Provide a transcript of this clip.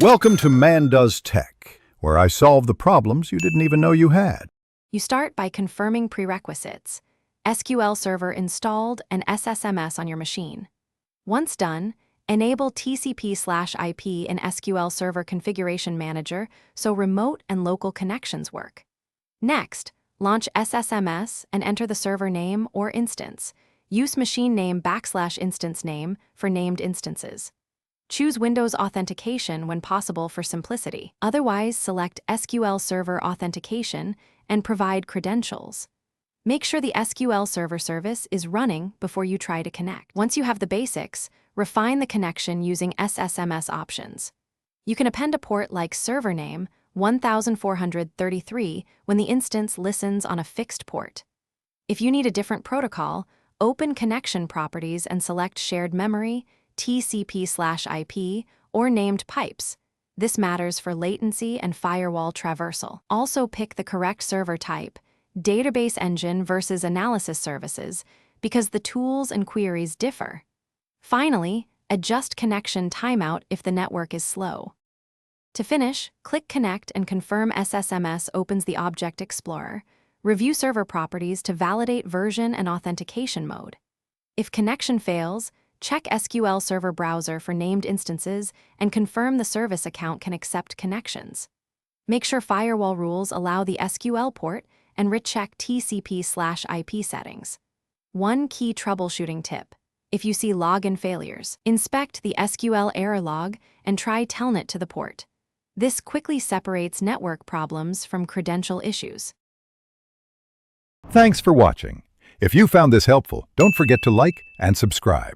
Welcome to Man Does Tech, where I solve the problems you didn't even know you had. You start by confirming prerequisites: SQL Server installed and SSMS on your machine. Once done, enable TCP/IP in SQL Server Configuration Manager so remote and local connections work. Next, launch SSMS and enter the server name or instance. Use machine name \instance name for named instances. Choose Windows Authentication when possible for simplicity. Otherwise, select SQL Server Authentication and provide credentials. Make sure the SQL Server service is running before you try to connect. Once you have the basics, refine the connection using SSMS options. You can append a port like server name 1433 when the instance listens on a fixed port. If you need a different protocol, open connection properties and select shared memory, TCP/IP, or named pipes. This matters for latency and firewall traversal. Also pick the correct server type, database engine versus analysis services, because the tools and queries differ. Finally, adjust connection timeout if the network is slow. To finish, click Connect and confirm SSMS opens the Object Explorer. Review server properties to validate version and authentication mode. If connection fails, check SQL Server Browser for named instances and confirm the service account can accept connections. Make sure firewall rules allow the SQL port and recheck TCP/IP settings. One key troubleshooting tip: if you see login failures, inspect the SQL error log and try telnet to the port. This quickly separates network problems from credential issues. Thanks for watching. If you found this helpful, don't forget to like and subscribe.